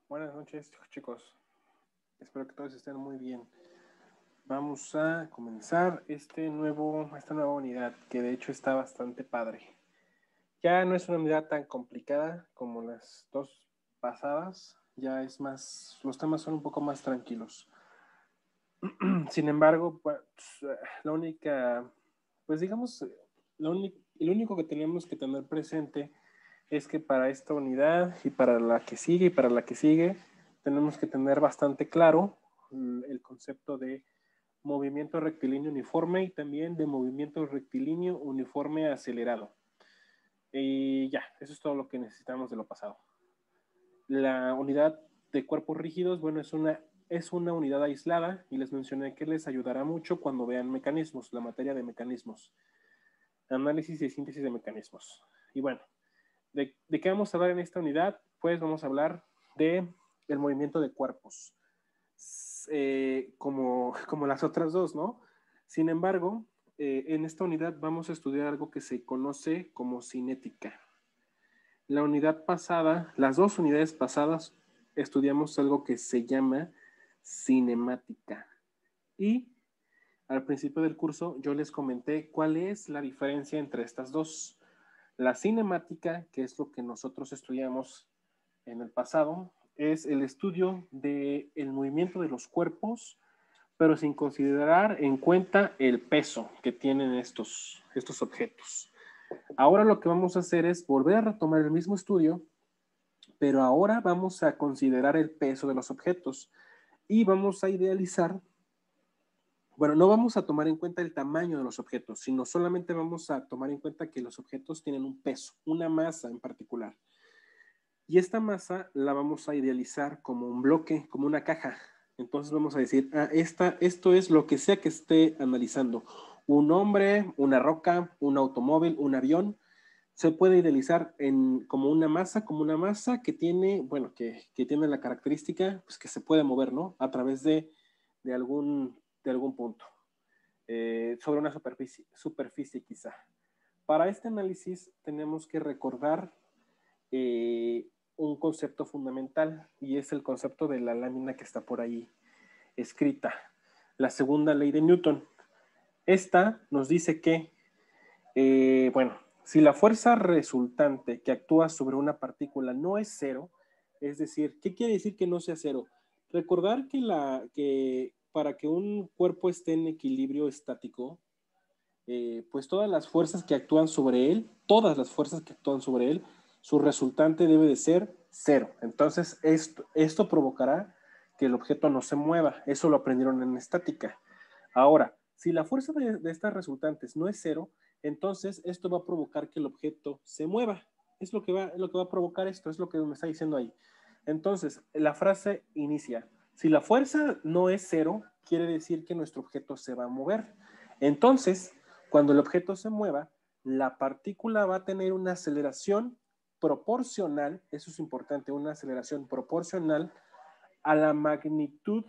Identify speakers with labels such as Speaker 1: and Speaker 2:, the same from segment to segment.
Speaker 1: Buenas noches, chicos. Espero que todos estén muy bien. Vamos a comenzar esta nueva unidad, que de hecho está bastante padre. Ya no es una unidad tan complicada como las dos pasadas, ya es más, los temas son un poco más tranquilos. Sin embargo, pues, la única, pues digamos, el único que tenemos que tener presente es que para esta unidad y para la que sigue y para la que sigue, tenemos que tener bastante claro el concepto de movimiento rectilíneo uniforme y también de movimiento rectilíneo uniforme acelerado. Y ya, eso es todo lo que necesitamos de lo pasado. La unidad de cuerpos rígidos, bueno, es una unidad aislada y les mencioné que les ayudará mucho cuando vean mecanismos, la materia de mecanismos, análisis y síntesis de mecanismos. Y bueno, ¿de qué vamos a hablar en esta unidad? Pues vamos a hablar de el movimiento de cuerpos, como las otras dos, ¿no? Sin embargo, en esta unidad vamos a estudiar algo que se conoce como cinética. La unidad pasada, las dos unidades pasadas, estudiamos algo que se llama cinemática. Y al principio del curso yo les comenté cuál es la diferencia entre estas dos. La cinemática, que es lo que nosotros estudiamos en el pasado, es el estudio del movimiento de los cuerpos, pero sin considerar en cuenta el peso que tienen estos objetos. Ahora lo que vamos a hacer es volver a retomar el mismo estudio, pero ahora vamos a considerar el peso de los objetos y vamos a idealizar, bueno, no vamos a tomar en cuenta el tamaño de los objetos, sino solamente vamos a tomar en cuenta que los objetos tienen un peso, una masa en particular. Y esta masa la vamos a idealizar como un bloque, como una caja. Entonces vamos a decir, esto es lo que sea que esté analizando. Un hombre, una roca, un automóvil, un avión, se puede idealizar como una masa que tiene, bueno, que tiene la característica, pues que se puede mover, ¿no? A través de algún punto, sobre una superficie quizá. Para este análisis tenemos que recordar un concepto fundamental y es el concepto de la lámina que está por ahí escrita, la segunda ley de Newton. Esta nos dice que, bueno, si la fuerza resultante que actúa sobre una partícula no es cero, es decir, ¿qué quiere decir que no sea cero? Recordar que para que un cuerpo esté en equilibrio estático, pues todas las fuerzas que actúan sobre él, su resultante debe de ser cero. Entonces, esto provocará que el objeto no se mueva. Eso lo aprendieron en estática. Ahora, si la fuerza de estas resultantes no es cero, entonces esto va a provocar que el objeto se mueva. Es lo que va a provocar esto, es lo que me está diciendo ahí. Entonces, la frase inicia, si la fuerza no es cero, quiere decir que nuestro objeto se va a mover. Entonces, cuando el objeto se mueva, la partícula va a tener una aceleración proporcional, eso es importante, una aceleración proporcional a la magnitud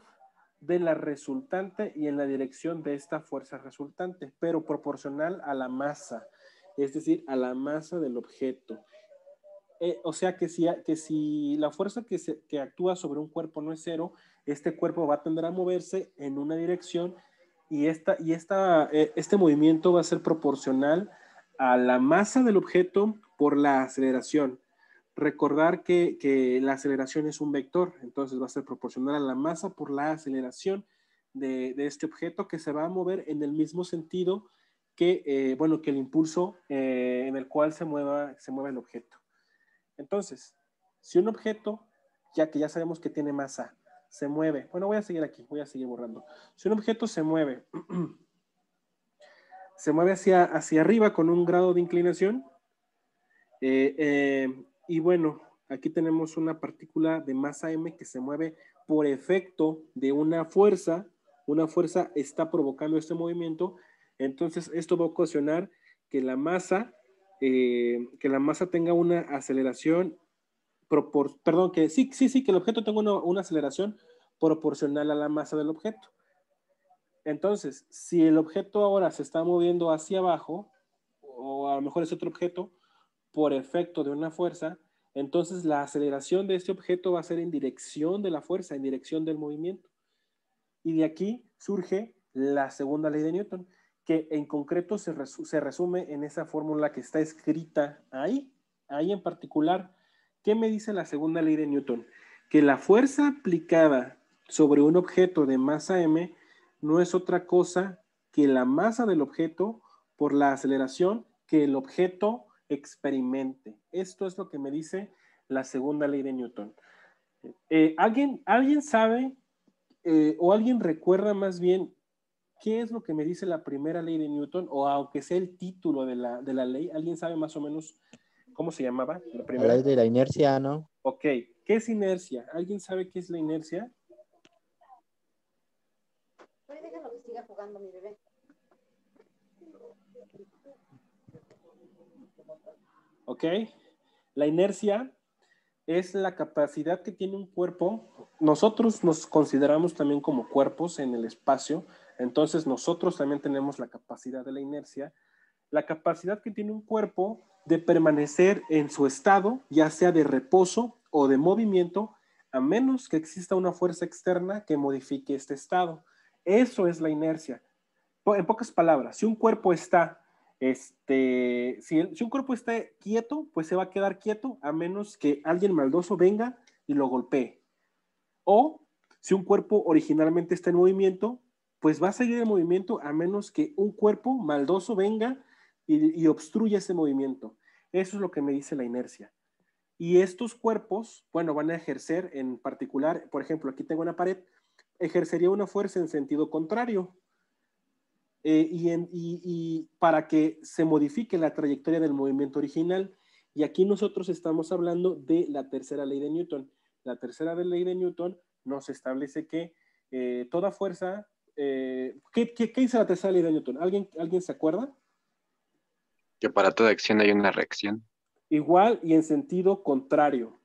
Speaker 1: de la resultante y en la dirección de esta fuerza resultante, pero proporcional a la masa, es decir, a la masa del objeto. O sea que si la fuerza que actúa sobre un cuerpo no es cero, este cuerpo va a tender a moverse en una dirección y este movimiento va a ser proporcional a la masa del objeto por la aceleración. Recordar que la aceleración es un vector, entonces va a ser proporcional a la masa por la aceleración de este objeto que se va a mover en el mismo sentido que, bueno, que el impulso en el cual se mueva el objeto. Entonces, si un objeto, ya que ya sabemos que tiene masa, se mueve, bueno, voy a seguir aquí, voy a seguir borrando. Si un objeto se mueve hacia arriba con un grado de inclinación, y bueno, aquí tenemos una partícula de masa m que se mueve por efecto de una fuerza está provocando este movimiento, entonces esto va a ocasionar que la masa tenga una aceleración, que el objeto tenga una aceleración proporcional a la masa del objeto. Entonces, si el objeto ahora se está moviendo hacia abajo, o a lo mejor es otro objeto, por efecto de una fuerza, entonces la aceleración de este objeto va a ser en dirección de la fuerza, en dirección del movimiento. Y de aquí surge la segunda ley de Newton, que en concreto se resume en esa fórmula que está escrita ahí en particular. ¿Qué me dice la segunda ley de Newton? Que la fuerza aplicada sobre un objeto de masa m no es otra cosa que la masa del objeto por la aceleración que el objeto experimente. Esto es lo que me dice la segunda ley de Newton. ¿Alguien sabe o alguien recuerda más bien qué es lo que me dice la primera ley de Newton? O aunque sea el título de la ley, ¿alguien sabe más o menos cómo se llamaba la
Speaker 2: La
Speaker 1: primera?
Speaker 2: ley de la inercia, ¿no?
Speaker 1: Ok, ¿qué es inercia? ¿Alguien sabe qué es la inercia?
Speaker 3: Déjalo que siga jugando mi bebé.
Speaker 1: Ok, la inercia es la capacidad que tiene un cuerpo. Nosotros nos consideramos también como cuerpos en el espacio, entonces nosotros también tenemos la capacidad de la inercia, la capacidad que tiene un cuerpo de permanecer en su estado, ya sea de reposo o de movimiento, a menos que exista una fuerza externa que modifique este estado. Eso es la inercia. En pocas palabras, si un cuerpo está si un cuerpo está quieto, pues se va a quedar quieto a menos que alguien maldoso venga y lo golpee. O si un cuerpo originalmente está en movimiento, pues va a seguir el movimiento a menos que un cuerpo maldoso venga y obstruya ese movimiento. Eso es lo que me dice la inercia. Y estos cuerpos, bueno, van a ejercer en particular, por ejemplo, aquí tengo una pared, ejercería una fuerza en sentido contrario. Y para que se modifique la trayectoria del movimiento original. Y aquí nosotros estamos hablando de la tercera ley de Newton. La tercera ley de Newton nos establece que toda fuerza... ¿qué dice la tercera ley de Newton? ¿Alguien se acuerda?
Speaker 4: Que para toda acción hay una reacción.
Speaker 1: Igual y en sentido contrario,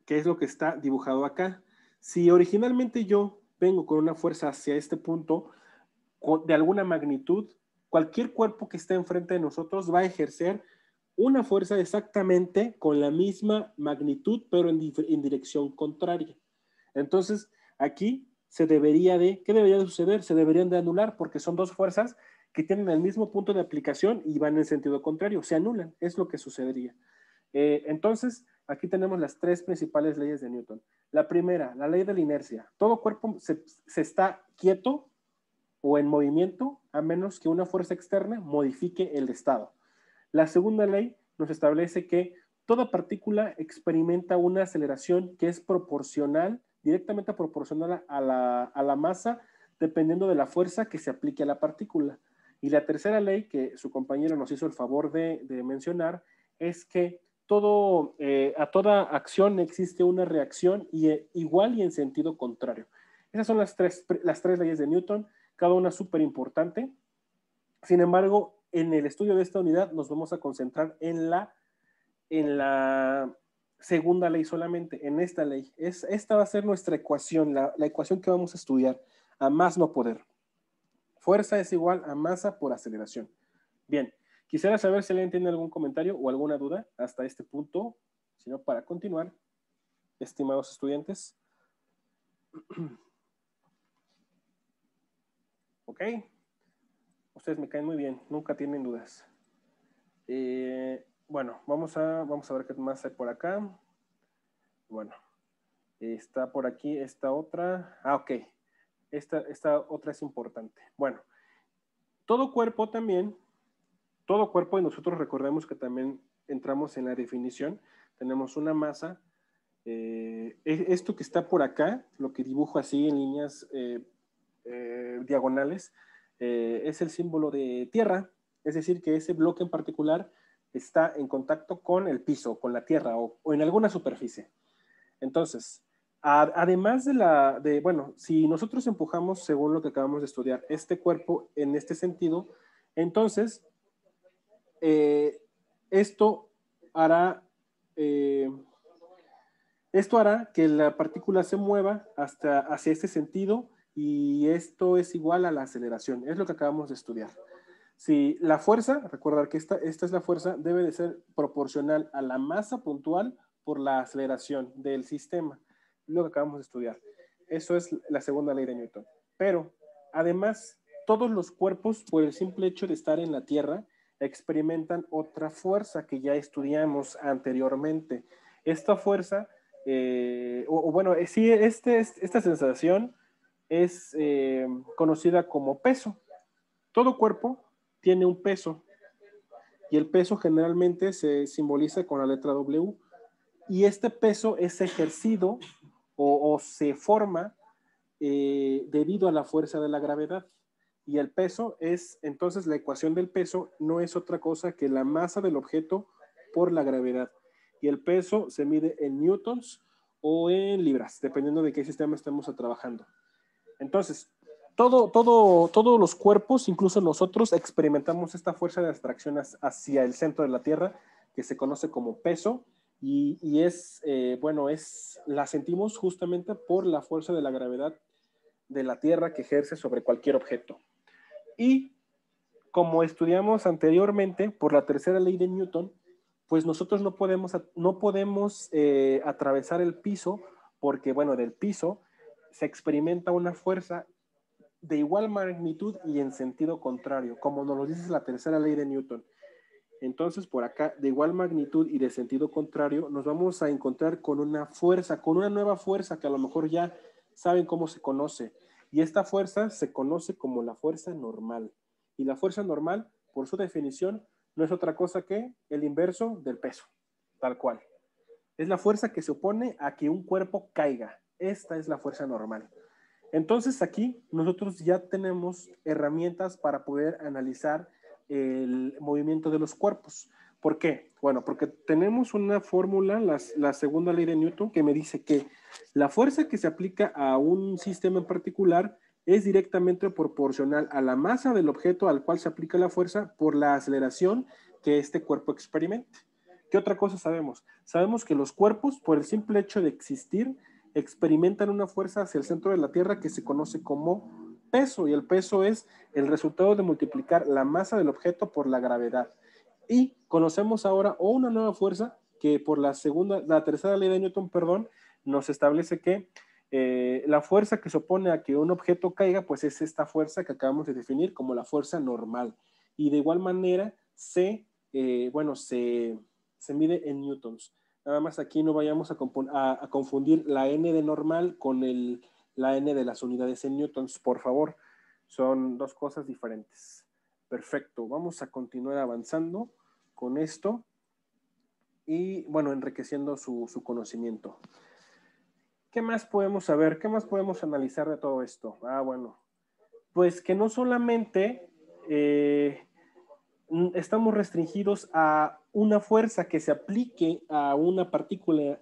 Speaker 1: que es lo que está dibujado acá. Si originalmente yo vengo con una fuerza hacia este punto, de alguna magnitud, cualquier cuerpo que esté enfrente de nosotros va a ejercer una fuerza exactamente con la misma magnitud, pero en dirección contraria. Entonces, aquí ¿qué debería de suceder? Se deberían de anular porque son dos fuerzas que tienen el mismo punto de aplicación y van en sentido contrario. Se anulan, es lo que sucedería. Entonces, aquí tenemos las tres principales leyes de Newton. La primera, la ley de la inercia. Todo cuerpo se está quieto o en movimiento a menos que una fuerza externa modifique el estado. La segunda ley nos establece que toda partícula experimenta una aceleración que es directamente proporcional a la masa, dependiendo de la fuerza que se aplique a la partícula. Y la tercera ley, que su compañero nos hizo el favor de mencionar, es que a toda acción existe una reacción igual y en sentido contrario. Esas son las tres leyes de Newton, cada una súper importante. Sin embargo, en el estudio de esta unidad nos vamos a concentrar en segunda ley solamente, en esta ley. Esta va a ser nuestra ecuación, la ecuación que vamos a estudiar, a más no poder. Fuerza es igual a masa por aceleración. Bien, quisiera saber si alguien tiene algún comentario o alguna duda hasta este punto, si no, para continuar, estimados estudiantes. Ok, ustedes me caen muy bien, nunca tienen dudas. Bueno, vamos a ver qué más hay por acá. Bueno, está por aquí esta otra. Ah, ok. Esta otra es importante. Bueno, todo cuerpo también, todo cuerpo, y nosotros recordemos que también entramos en la definición, tenemos una masa. Esto que está por acá, lo que dibujo así en líneas diagonales, es el símbolo de tierra, es decir, que ese bloque en particular está en contacto con el piso, con la tierra o en alguna superficie. Entonces, además bueno, si nosotros empujamos, según lo que acabamos de estudiar, este cuerpo en este sentido, entonces, esto hará que la partícula se mueva hacia este sentido y esto es igual a la aceleración. Es lo que acabamos de estudiar. Si la fuerza, recordar que esta es la fuerza, debe de ser proporcional a la masa puntual por la aceleración del sistema. Lo que acabamos de estudiar. Eso es la segunda ley de Newton. Pero, además, todos los cuerpos, por el simple hecho de estar en la Tierra, experimentan otra fuerza que ya estudiamos anteriormente. Esta fuerza, sí, esta sensación es conocida como peso. Todo cuerpo tiene un peso y el peso generalmente se simboliza con la letra W y este peso es ejercido o se forma debido a la fuerza de la gravedad. Y el peso es, entonces la ecuación del peso no es otra cosa que la masa del objeto por la gravedad. Y el peso se mide en newtons o en libras, dependiendo de qué sistema estemos trabajando. Entonces, todos los cuerpos, incluso nosotros, experimentamos esta fuerza de atracción hacia el centro de la Tierra, que se conoce como peso, y la sentimos justamente por la fuerza de la gravedad de la Tierra que ejerce sobre cualquier objeto. Y como estudiamos anteriormente, por la tercera ley de Newton, pues nosotros no podemos atravesar el piso, porque, bueno, del piso se experimenta una fuerza de igual magnitud y en sentido contrario, como nos lo dice la tercera ley de Newton. Entonces, por acá, de igual magnitud y de sentido contrario, nos vamos a encontrar con una fuerza, con una nueva fuerza que a lo mejor ya saben cómo se conoce. Y esta fuerza se conoce como la fuerza normal. Y la fuerza normal, por su definición, no es otra cosa que el inverso del peso, tal cual. Es la fuerza que se opone a que un cuerpo caiga. Esta es la fuerza normal. Entonces aquí nosotros ya tenemos herramientas para poder analizar el movimiento de los cuerpos. ¿Por qué? Bueno, porque tenemos una fórmula, la segunda ley de Newton, que me dice que la fuerza que se aplica a un sistema en particular es directamente proporcional a la masa del objeto al cual se aplica la fuerza por la aceleración que este cuerpo experimente. ¿Qué otra cosa sabemos? Sabemos que los cuerpos, por el simple hecho de existir, experimentan una fuerza hacia el centro de la Tierra que se conoce como peso, y el peso es el resultado de multiplicar la masa del objeto por la gravedad. Y conocemos ahora una nueva fuerza que por la tercera ley de Newton, nos establece que la fuerza que se opone a que un objeto caiga, pues es esta fuerza que acabamos de definir como la fuerza normal. Y de igual manera se mide en newtons. Nada más aquí no vayamos a confundir la n de normal con la n de las unidades en newtons, por favor. Son dos cosas diferentes. Perfecto, vamos a continuar avanzando con esto y, bueno, enriqueciendo su conocimiento. ¿Qué más podemos saber? ¿Qué más podemos analizar de todo esto? Bueno, pues que no solamente estamos restringidos a una fuerza que se aplique a una partícula,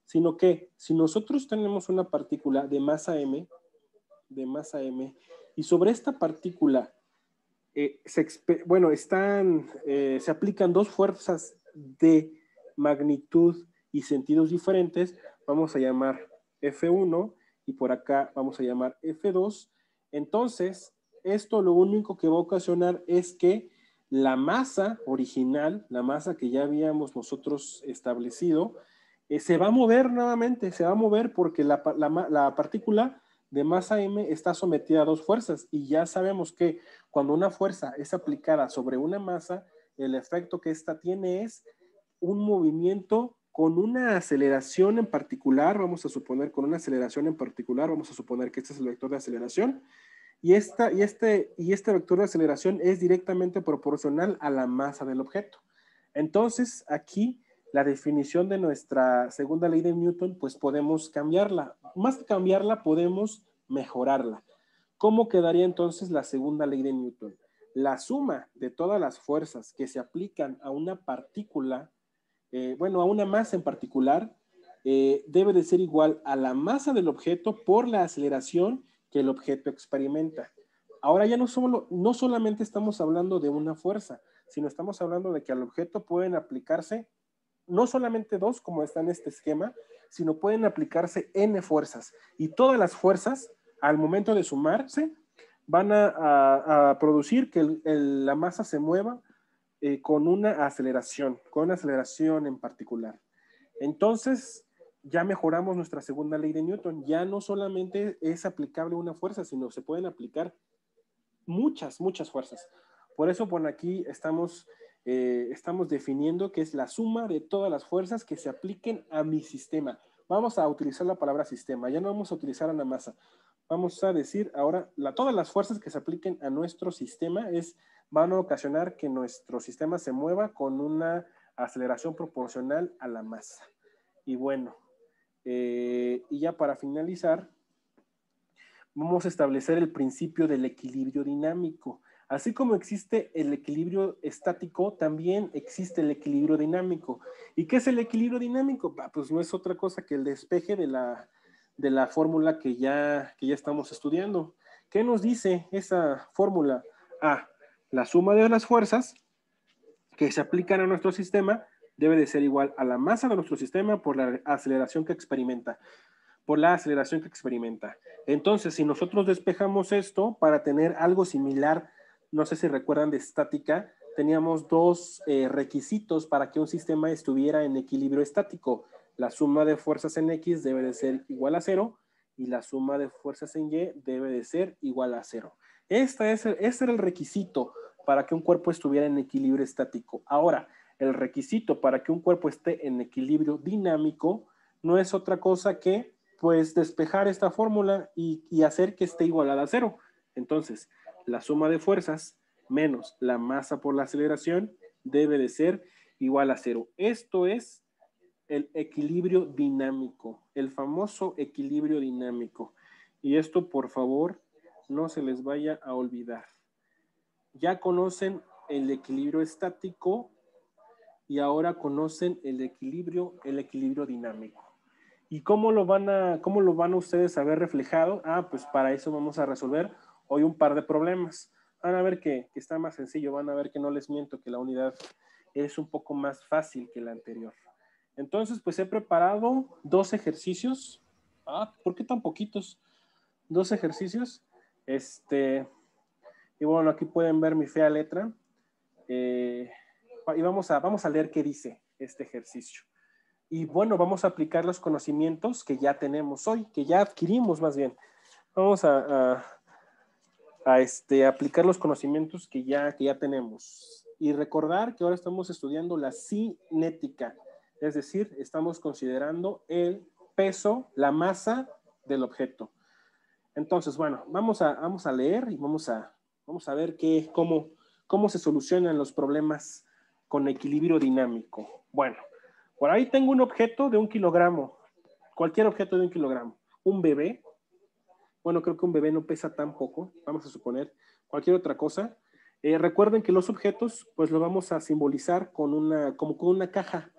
Speaker 1: sino que si nosotros tenemos una partícula de masa m, y sobre esta partícula se aplican dos fuerzas de magnitud y sentidos diferentes, vamos a llamar F1 y por acá vamos a llamar F2. Entonces, esto lo único que va a ocasionar es que la masa original, la masa que ya habíamos nosotros establecido, se va a mover nuevamente, se va a mover porque la partícula de masa m está sometida a dos fuerzas y ya sabemos que cuando una fuerza es aplicada sobre una masa, el efecto que ésta tiene es un movimiento con una aceleración en particular, vamos a suponer con una aceleración en particular, vamos a suponer que este es el vector de aceleración, y este vector de aceleración es directamente proporcional a la masa del objeto. Entonces, aquí la definición de nuestra segunda ley de Newton, pues podemos cambiarla. Más que cambiarla, podemos mejorarla. ¿Cómo quedaría entonces la segunda ley de Newton? La suma de todas las fuerzas que se aplican a una partícula, a una masa en particular, debe de ser igual a la masa del objeto por la aceleración que el objeto experimenta. Ahora ya no solamente estamos hablando de una fuerza, sino estamos hablando de que al objeto pueden aplicarse no solamente dos, como está en este esquema, sino pueden aplicarse n fuerzas. Y todas las fuerzas, al momento de sumarse, van a producir que la masa se mueva con una aceleración en particular. Entonces, ya mejoramos nuestra segunda ley de Newton. Ya no solamente es aplicable una fuerza, sino se pueden aplicar muchas fuerzas. Por eso, bueno, aquí estamos definiendo que es la suma de todas las fuerzas que se apliquen a mi sistema. Vamos a utilizar la palabra sistema, ya no vamos a utilizar una masa. Vamos a decir ahora, todas las fuerzas que se apliquen a nuestro sistema van a ocasionar que nuestro sistema se mueva con una aceleración proporcional a la masa. Y bueno, y ya para finalizar, vamos a establecer el principio del equilibrio dinámico. Así como existe el equilibrio estático, también existe el equilibrio dinámico. ¿Y qué es el equilibrio dinámico? Pues no es otra cosa que el despeje de la fórmula que ya estamos estudiando. ¿Qué nos dice esa fórmula? La suma de las fuerzas que se aplican a nuestro sistema debe de ser igual a la masa de nuestro sistema por la aceleración que experimenta. Entonces, si nosotros despejamos esto para tener algo similar, no sé si recuerdan de estática, teníamos dos requisitos para que un sistema estuviera en equilibrio estático. La suma de fuerzas en X debe de ser igual a 0 y la suma de fuerzas en Y debe de ser igual a 0. Este era el requisito para que un cuerpo estuviera en equilibrio estático. Ahora, el requisito para que un cuerpo esté en equilibrio dinámico no es otra cosa que pues despejar esta fórmula y hacer que esté igualada a 0. Entonces, la suma de fuerzas menos la masa por la aceleración debe de ser igual a 0. Esto es el equilibrio dinámico, el famoso equilibrio dinámico. Y esto, por favor, no se les vaya a olvidar. Ya conocen el equilibrio estático y ahora conocen el equilibrio dinámico. ¿Y cómo lo van a ustedes a ver reflejado? Pues para eso vamos a resolver hoy un par de problemas. Van a ver que está más sencillo, van a ver que no les miento, que la unidad es un poco más fácil que la anterior. Entonces, pues he preparado 2 ejercicios. ¿Por qué tan poquitos? 2 ejercicios. Y bueno, aquí pueden ver mi fea letra. Y vamos a leer qué dice este ejercicio. Y bueno, vamos a aplicar los conocimientos que ya tenemos hoy, que ya adquirimos más bien. Vamos a aplicar los conocimientos que ya tenemos. Y recordar que ahora estamos estudiando la cinética, es decir, estamos considerando el peso, la masa del objeto. Entonces, bueno, vamos a leer y vamos a ver cómo se solucionan los problemas con equilibrio dinámico. Bueno, por ahí tengo un objeto de 1 kilogramo, cualquier objeto de 1 kilogramo, un bebé. Bueno, creo que un bebé no pesa tan poco, vamos a suponer cualquier otra cosa. Recuerden que los objetos, pues lo vamos a simbolizar como con una caja.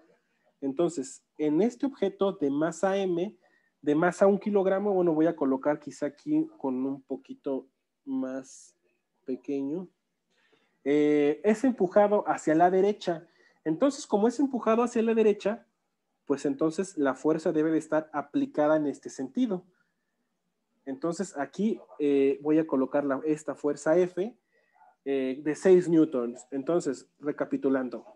Speaker 1: Entonces, en este objeto de masa M, de masa 1 kilogramo, bueno, voy a colocar quizá aquí con un poquito más pequeño. Es empujado hacia la derecha. Entonces, como es empujado hacia la derecha, pues entonces la fuerza debe de estar aplicada en este sentido. Entonces aquí voy a colocar esta fuerza F de 6 newtons. Entonces, recapitulando,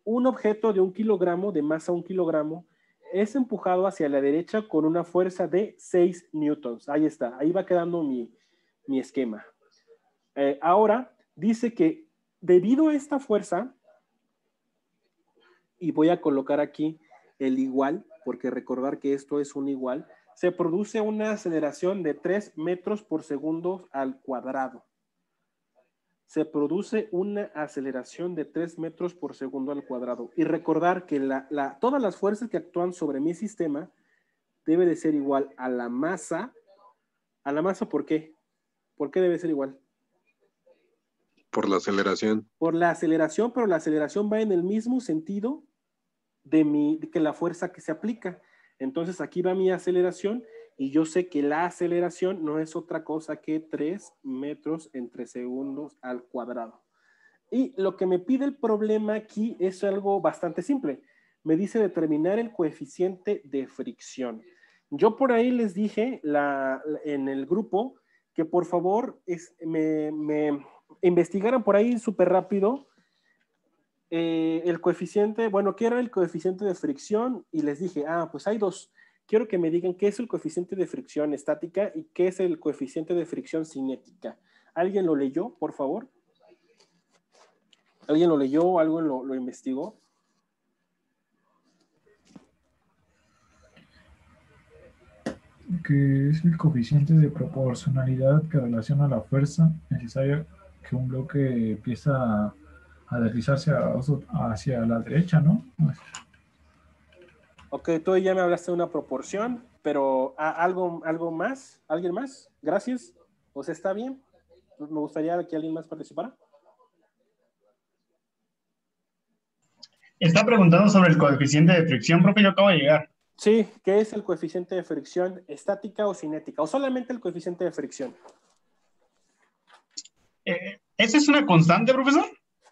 Speaker 1: un objeto de 1 kilogramo, de masa 1 kilogramo, es empujado hacia la derecha con una fuerza de 6 newtons. Ahí está, ahí va quedando mi esquema. Ahora dice que debido a esta fuerza, y voy a colocar aquí el igual, porque recordar que esto es un igual, se produce una aceleración de 3 metros por segundo al cuadrado. Se produce una aceleración de 3 metros por segundo al cuadrado. Y recordar que todas las fuerzas que actúan sobre mi sistema debe de ser igual a la masa. ¿A la masa por qué? ¿Por qué debe ser igual?
Speaker 4: Por la aceleración.
Speaker 1: Por la aceleración, pero la aceleración va en el mismo sentido de que la fuerza que se aplica. Entonces aquí va mi aceleración y yo sé que la aceleración no es otra cosa que 3 metros entre segundos al cuadrado. Y lo que me pide el problema aquí es algo bastante simple. Me dice determinar el coeficiente de fricción. Yo por ahí les dije en el grupo que por favor me investigaran por ahí súper rápido el coeficiente, bueno, ¿qué era el coeficiente de fricción? Y les dije, pues hay dos. Quiero que me digan qué es el coeficiente de fricción estática y qué es el coeficiente de fricción cinética. ¿Alguien lo leyó, por favor? ¿Alguien lo leyó? ¿Alguien lo investigó?
Speaker 2: Que es el coeficiente de proporcionalidad que relaciona la fuerza necesaria que un bloque empieza a deslizarse hacia la derecha, ¿no?
Speaker 1: Ok, tú ya me hablaste de una proporción, pero ¿algo más? ¿Alguien más? Gracias. ¿O sea, está bien? Me gustaría que alguien más participara.
Speaker 5: Está preguntando sobre el coeficiente de fricción, profe, yo acabo de llegar.
Speaker 1: Sí, ¿qué es el coeficiente de fricción estática o cinética? ¿O solamente el coeficiente de fricción?
Speaker 5: ¿Esa es una constante, profesor?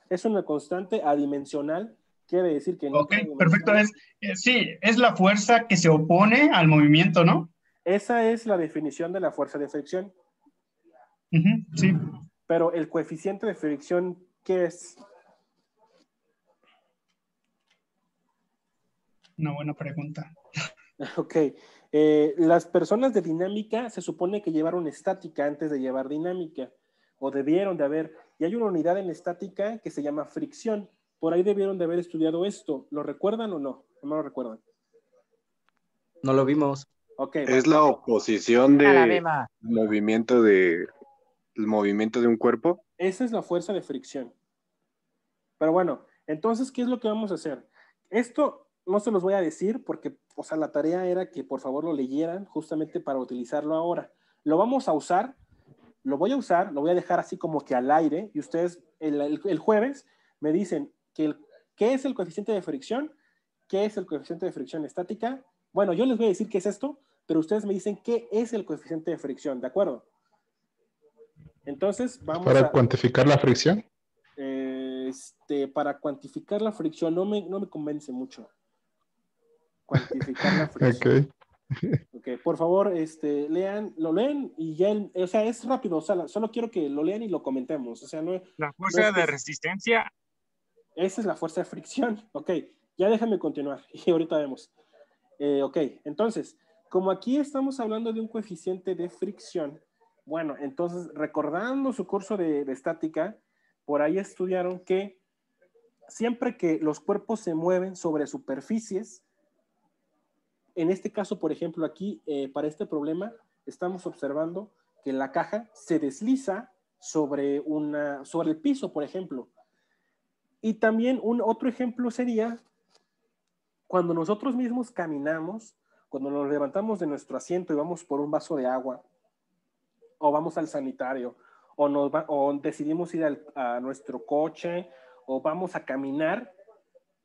Speaker 1: Es una constante adimensional, quiere decir que no
Speaker 5: Ok,
Speaker 1: tiene
Speaker 5: perfecto.
Speaker 1: dimensión.
Speaker 5: Sí, es la fuerza que se opone al movimiento, ¿no?
Speaker 1: Esa es la definición de la fuerza de fricción.
Speaker 5: Sí.
Speaker 1: Pero el coeficiente de fricción, ¿qué es?
Speaker 5: Una buena pregunta.
Speaker 1: Ok. Las personas de dinámica se supone que llevaron estática antes de llevar dinámica, o debieron de haber. Y hay una unidad en estática que se llama fricción. Por ahí debieron de haber estudiado esto. ¿Lo recuerdan o no? No lo recuerdan.
Speaker 6: No lo vimos.
Speaker 1: Ok.
Speaker 4: Es
Speaker 1: Bueno.
Speaker 4: la oposición de movimiento el movimiento de un cuerpo.
Speaker 1: Esa es la fuerza de fricción. Pero bueno, entonces, ¿qué es lo que vamos a hacer? Esto no se los voy a decir porque, o sea, la tarea era que por favor lo leyeran justamente para utilizarlo ahora. Lo vamos a usar, lo voy a usar, lo voy a dejar así como que al aire y ustedes el jueves me dicen qué es el coeficiente de fricción, qué es el coeficiente de fricción estática. Bueno, yo les voy a decir qué es esto, pero ustedes me dicen qué es el coeficiente de fricción, ¿de acuerdo? Entonces, vamos
Speaker 7: ¿Para cuantificar la fricción?
Speaker 1: Para cuantificar la fricción no me convence mucho. Cuantificar la fricción. Ok, por favor, lo leen y ya, o sea, es rápido, o sea, solo quiero que lo lean y lo comentemos, o sea, no.
Speaker 8: La fuerza de resistencia.
Speaker 1: Esa es la fuerza de fricción, ok, ya déjame continuar y ahorita vemos. Ok, entonces, como aquí estamos hablando de un coeficiente de fricción, bueno, entonces, recordando su curso de estática, por ahí estudiaron que siempre que los cuerpos se mueven sobre superficies, en este caso, por ejemplo, aquí, para este problema, estamos observando que la caja se desliza sobre el piso, por ejemplo. Y también otro ejemplo sería cuando nosotros mismos caminamos, cuando nos levantamos de nuestro asiento y vamos por un vaso de agua, o vamos al sanitario, o decidimos ir a nuestro coche, o vamos a caminar,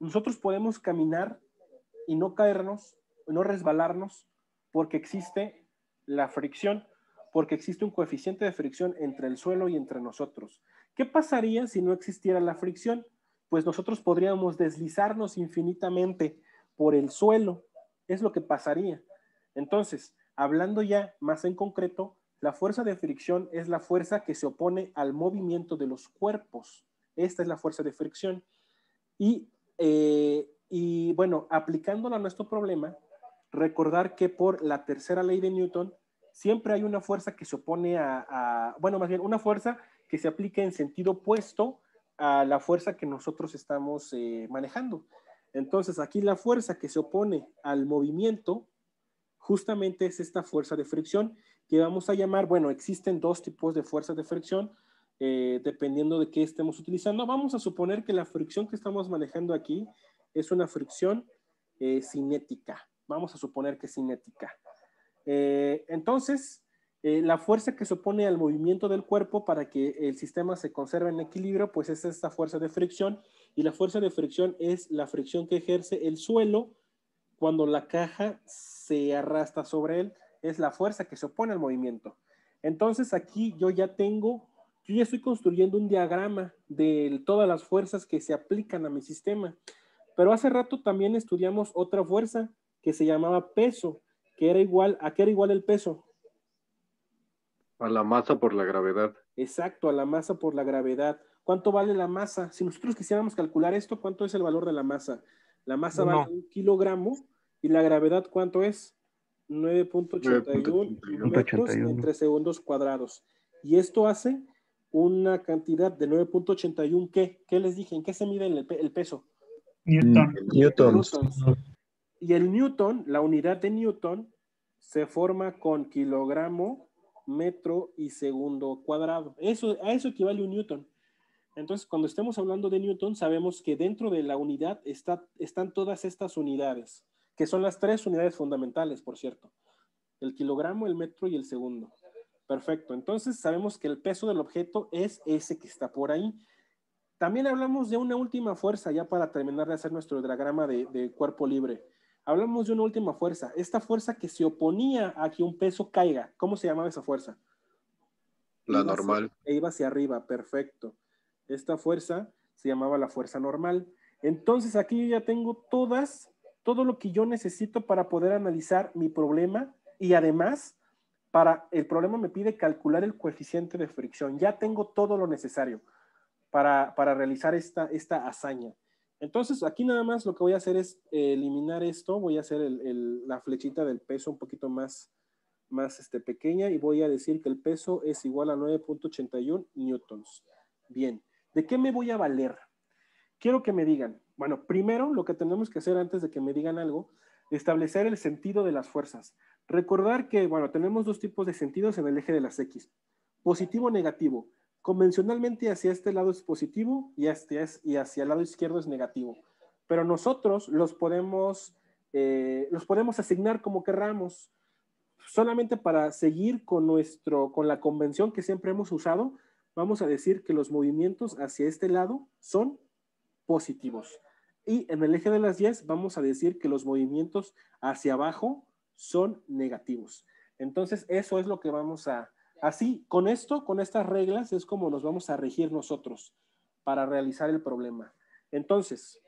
Speaker 1: nosotros podemos caminar y no caernos, no resbalarnos, porque existe la fricción, porque existe un coeficiente de fricción entre el suelo y entre nosotros. ¿Qué pasaría si no existiera la fricción? pues nosotros podríamos deslizarnos infinitamente por el suelo. Es lo que pasaría. Entonces, hablando ya más en concreto, la fuerza de fricción es la fuerza que se opone al movimiento de los cuerpos. Esta es la fuerza de fricción. Y bueno, aplicándola a nuestro problema, recordar que por la tercera ley de Newton, siempre hay una fuerza que se opone bueno, más bien una fuerza que se aplica en sentido opuesto a la fuerza que nosotros estamos manejando. Entonces, aquí la fuerza que se opone al movimiento justamente es esta fuerza de fricción que vamos a llamar, bueno, existen dos tipos de fuerzas de fricción, dependiendo de qué estemos utilizando. Vamos a suponer que la fricción que estamos manejando aquí es una fricción cinética. Vamos a suponer que es cinética. Entonces, la fuerza que se opone al movimiento del cuerpo para que el sistema se conserve en equilibrio, pues es esta fuerza de fricción, y la fuerza de fricción es la fricción que ejerce el suelo cuando la caja se arrastra sobre él, es la fuerza que se opone al movimiento. Entonces aquí yo ya estoy construyendo un diagrama de todas las fuerzas que se aplican a mi sistema. Pero hace rato también estudiamos otra fuerza que se llamaba peso, que era igual, ¿a qué era igual el peso?
Speaker 4: A la masa por la gravedad.
Speaker 1: Exacto, a la masa por la gravedad. ¿Cuánto vale la masa? Si nosotros quisiéramos calcular esto, ¿cuánto es el valor de la masa? La masa vale 1 kilogramo y la gravedad, ¿cuánto es? 9.81 metros entre segundos cuadrados. Y esto hace una cantidad de 9.81, ¿qué les dije? ¿En qué se mide el peso?
Speaker 6: Newtons.
Speaker 1: Y el newton, la unidad de newton, se forma con kilogramo, metro y segundo cuadrado. A eso equivale un newton. Entonces, cuando estemos hablando de newton, sabemos que dentro de la unidad están todas estas unidades, que son las 3 unidades fundamentales, por cierto. El kilogramo, el metro y el segundo. Perfecto. Entonces, sabemos que el peso del objeto es ese que está por ahí. También hablamos de una última fuerza, ya para terminar de hacer nuestro diagrama de cuerpo libre. Hablamos de una última fuerza. Esta fuerza que se oponía a que un peso caiga. ¿Cómo se llamaba esa fuerza?
Speaker 4: La normal.
Speaker 1: Iba hacia arriba, perfecto. Esta fuerza se llamaba la fuerza normal. Entonces aquí yo ya tengo todo lo que yo necesito para poder analizar mi problema, y además para el problema me pide calcular el coeficiente de fricción. Ya tengo todo lo necesario para realizar esta hazaña. Entonces aquí nada más lo que voy a hacer es eliminar esto. Voy a hacer la flechita del peso un poquito más pequeña, y voy a decir que el peso es igual a 9.81 newtons. Bien, ¿de qué me voy a valer? Quiero que me digan, bueno, primero lo que tenemos que hacer antes de que me digan algo, establecer el sentido de las fuerzas. Recordar que, bueno, tenemos dos tipos de sentidos en el eje de las X, positivo o negativo. Convencionalmente hacia este lado es positivo y hacia el lado izquierdo es negativo. Pero nosotros los podemos asignar como querramos. Solamente para seguir con la convención que siempre hemos usado, vamos a decir que los movimientos hacia este lado son positivos. Y en el eje de las 10 vamos a decir que los movimientos hacia abajo son negativos. Entonces, eso es lo que vamos a... Así, con estas reglas es como nos vamos a regir nosotros para realizar el problema. Entonces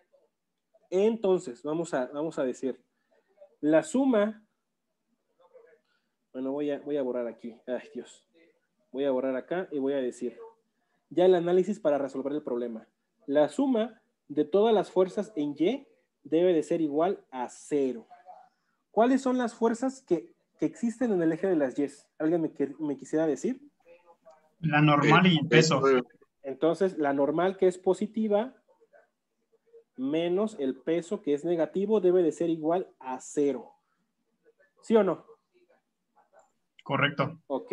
Speaker 1: vamos a decir, la suma... Bueno, voy a borrar aquí. Ay, Dios. Voy a borrar acá y voy a decir, ya el análisis para resolver el problema. La suma de todas las fuerzas en Y debe de ser igual a 0. ¿Cuáles son las fuerzas que existen en el eje de las Y? ¿Alguien me quisiera decir?
Speaker 5: La normal y peso.
Speaker 1: Entonces, la normal, que es positiva, menos el peso, que es negativo, debe de ser igual a 0. ¿Sí o no?
Speaker 5: Correcto.
Speaker 1: Ok.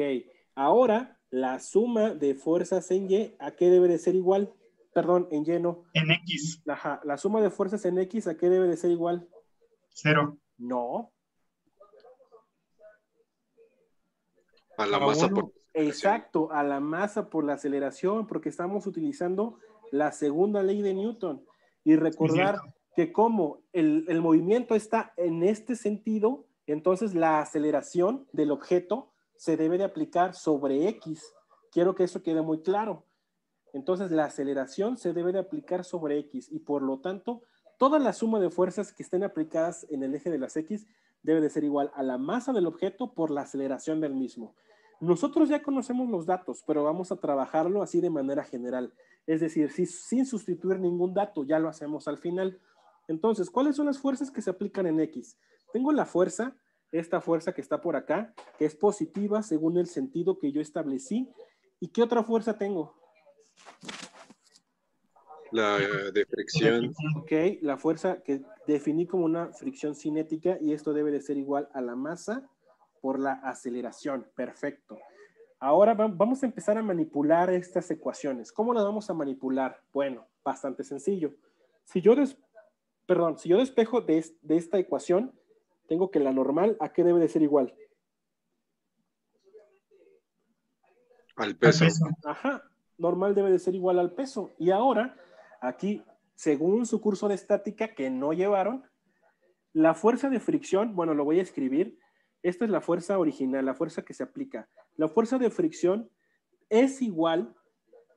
Speaker 1: Ahora, la suma de fuerzas en Y, ¿a qué debe de ser igual? Perdón, en Y no.
Speaker 5: En X.
Speaker 1: Ajá. La suma de fuerzas en X, ¿a qué debe de ser igual?
Speaker 5: 0.
Speaker 1: No.
Speaker 4: A la masa por...
Speaker 1: Exacto, a la masa por la aceleración, porque estamos utilizando la segunda ley de Newton. Y recordar que como el movimiento está en este sentido, entonces la aceleración del objeto se debe de aplicar sobre X. Quiero que eso quede muy claro. Entonces la aceleración se debe de aplicar sobre X y por lo tanto toda la suma de fuerzas que estén aplicadas en el eje de las X debe de ser igual a la masa del objeto por la aceleración del mismo. Nosotros ya conocemos los datos, pero vamos a trabajarlo así de manera general. Es decir, sin sustituir ningún dato, ya lo hacemos al final. Entonces, ¿cuáles son las fuerzas que se aplican en X? Tengo la fuerza, esta fuerza que está por acá, que es positiva según el sentido que yo establecí. ¿Y qué otra fuerza tengo?
Speaker 4: La de fricción.
Speaker 1: Ok, la fuerza que definí como una fricción cinética y esto debe de ser igual a la masa por la aceleración. Perfecto. Ahora vamos a empezar a manipular estas ecuaciones. ¿Cómo las vamos a manipular? Bueno, bastante sencillo. Si yo despejo de esta ecuación, tengo que la normal, ¿a qué debe de ser igual?
Speaker 4: Al peso.
Speaker 1: Ajá, normal debe de ser igual al peso. Y ahora, aquí, según su curso de estática que no llevaron, la fuerza de fricción, bueno, lo voy a escribir. Esta es la fuerza original, la fuerza que se aplica. La fuerza de fricción es igual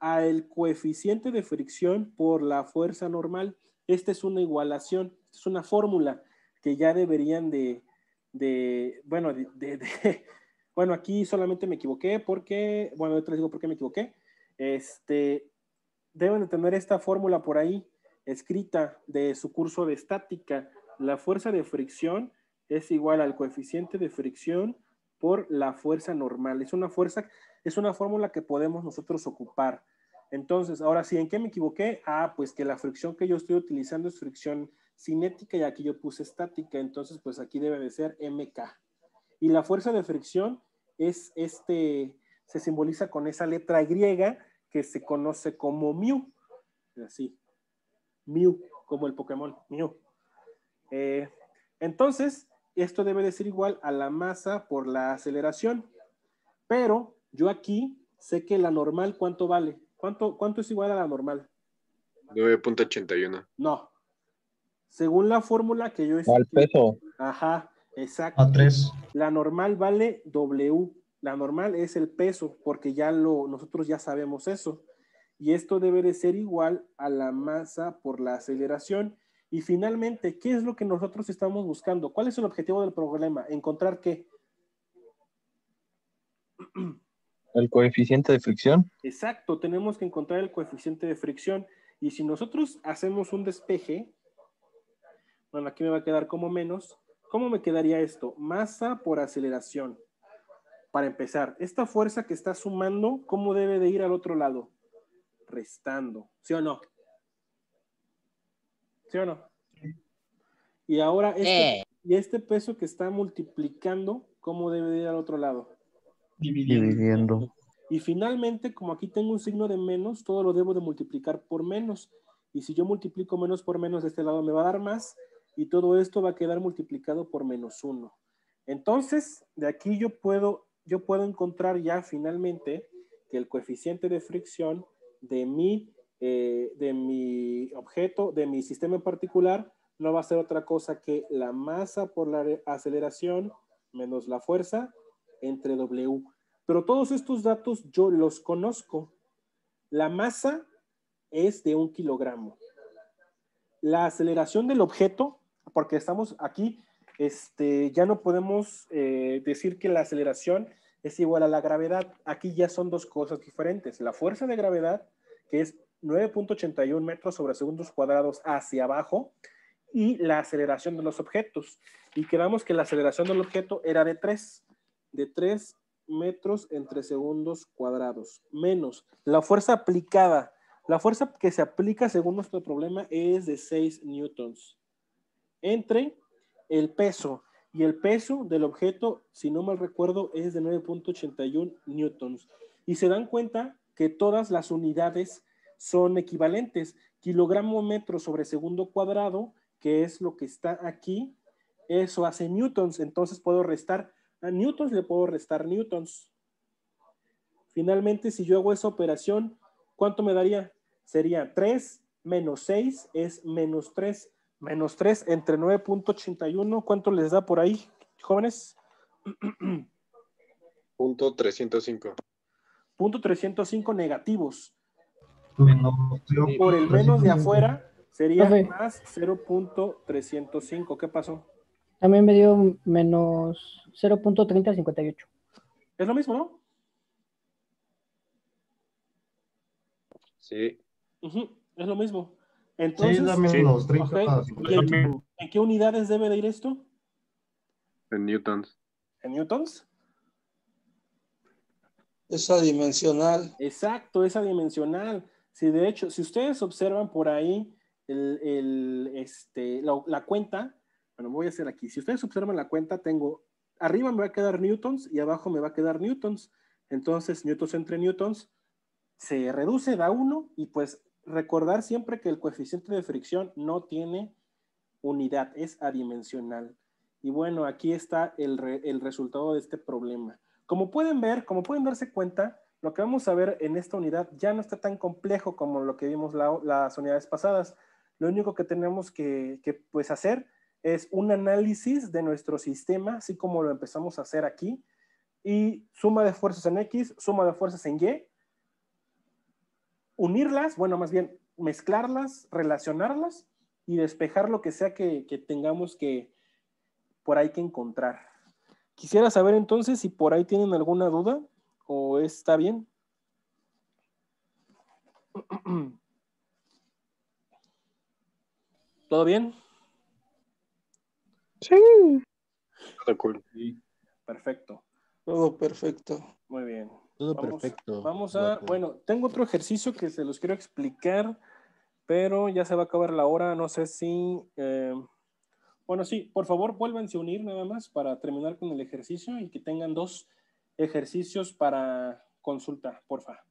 Speaker 1: al coeficiente de fricción por la fuerza normal. Esta es una igualación, es una fórmula que ya deberían bueno, aquí solamente me equivoqué porque, bueno, yo te les digo por qué me equivoqué. Deben de tener esta fórmula por ahí escrita de su curso de estática. La fuerza de fricción es igual al coeficiente de fricción por la fuerza normal. Es una fórmula que podemos nosotros ocupar. Entonces, ahora sí, ¿en qué me equivoqué? Pues que la fricción que yo estoy utilizando es fricción cinética y aquí yo puse estática. Entonces, pues aquí debe de ser MK. Y la fuerza de fricción es se simboliza con esa letra griega que se conoce como mu. Así. Mew, como el Pokémon, Mew. Entonces, esto debe de ser igual a la masa por la aceleración. Pero yo aquí sé que la normal, ¿cuánto vale? ¿Cuánto es igual a la normal?
Speaker 4: 9.81.
Speaker 1: No. Según la fórmula que yo
Speaker 6: Al peso.
Speaker 1: Ajá, exacto.
Speaker 5: A 3.
Speaker 1: La normal vale W. La normal es el peso, porque nosotros ya sabemos eso. Y esto debe de ser igual a la masa por la aceleración. Y finalmente, ¿qué es lo que nosotros estamos buscando? ¿Cuál es el objetivo del problema? ¿Encontrar qué?
Speaker 6: El coeficiente de fricción.
Speaker 1: Exacto, tenemos que encontrar el coeficiente de fricción. Y si nosotros hacemos un despeje, bueno, aquí me va a quedar como menos. ¿Cómo me quedaría esto? Masa por aceleración. Para empezar, esta fuerza que está sumando, ¿cómo debe de ir al otro lado? Restando, ¿sí o no? ¿Sí o no? Y ahora este peso que está multiplicando, ¿cómo debe de ir al otro lado?
Speaker 6: Dividiendo.
Speaker 1: Y finalmente, como aquí tengo un signo de menos, todo lo debo de multiplicar por menos. Y si yo multiplico menos por menos, de este lado me va a dar más. Y todo esto va a quedar multiplicado por -1. Entonces, de aquí yo puedo encontrar ya finalmente que el coeficiente de fricción de mi objeto, de mi sistema en particular, no va a ser otra cosa que la masa por la aceleración menos la fuerza entre W. Pero todos estos datos yo los conozco. La masa es de 1 kilogramo. La aceleración del objeto, porque estamos aquí, ya no podemos decir que la aceleración es igual a la gravedad. Aquí ya son dos cosas diferentes. La fuerza de gravedad, que es 9.81 metros sobre segundos cuadrados hacia abajo, y la aceleración de los objetos. Y quedamos que la aceleración del objeto era de 3 metros entre segundos cuadrados, menos la fuerza aplicada. La fuerza que se aplica según nuestro problema es de 6 newtons entre el peso, y el peso del objeto, si no mal recuerdo, es de 9.81 newtons. Y se dan cuenta que todas las unidades son equivalentes. Kilogramo metro sobre segundo cuadrado, que es lo que está aquí, eso hace newtons. Entonces puedo restar a newtons, le puedo restar newtons. Finalmente, si yo hago esa operación, ¿cuánto me daría? Sería 3 menos 6 es menos 3. Menos 3 entre 9.81, ¿cuánto les da por ahí, jóvenes?
Speaker 4: .305.
Speaker 1: .305 negativos. Por el menos de afuera sería
Speaker 7: Profe.
Speaker 1: más 0.305. ¿Qué pasó?
Speaker 7: También me dio menos 0.3058.
Speaker 1: Es lo mismo, ¿no?
Speaker 4: Sí.
Speaker 1: Ujú, es lo mismo. Entonces,
Speaker 9: Sí, dame unos 30.
Speaker 1: ok, ¿y en qué unidades debe de ir esto?
Speaker 4: En newtons.
Speaker 1: ¿En newtons?
Speaker 10: Es adimensional.
Speaker 1: Exacto, es adimensional. Si de hecho, si ustedes observan por ahí la cuenta, bueno, voy a hacer aquí. Si ustedes observan la cuenta, tengo, arriba me va a quedar newtons y abajo me va a quedar newtons. Entonces, newtons entre newtons se reduce, da 1, y pues recordar siempre que el coeficiente de fricción no tiene unidad, es adimensional. Y bueno, aquí está el resultado de este problema. Como pueden ver, como pueden darse cuenta, lo que vamos a ver en esta unidad ya no está tan complejo como lo que vimos las unidades pasadas. Lo único que tenemos que pues hacer es un análisis de nuestro sistema, así como lo empezamos a hacer aquí, y suma de fuerzas en X, suma de fuerzas en Y, unirlas, bueno, más bien mezclarlas, relacionarlas y despejar lo que sea que tengamos que por ahí que encontrar. Quisiera saber entonces si por ahí tienen alguna duda o está bien. ¿Todo bien?
Speaker 6: Sí.
Speaker 4: De acuerdo.
Speaker 1: Perfecto.
Speaker 10: Todo perfecto.
Speaker 1: Muy bien.
Speaker 11: Todo perfecto.
Speaker 1: Vamos a, bueno, tengo otro ejercicio que se los quiero explicar, pero ya se va a acabar la hora. No sé si, bueno, sí, por favor, vuélvanse a unir nada más para terminar con el ejercicio y que tengan 2 ejercicios para consulta, porfa.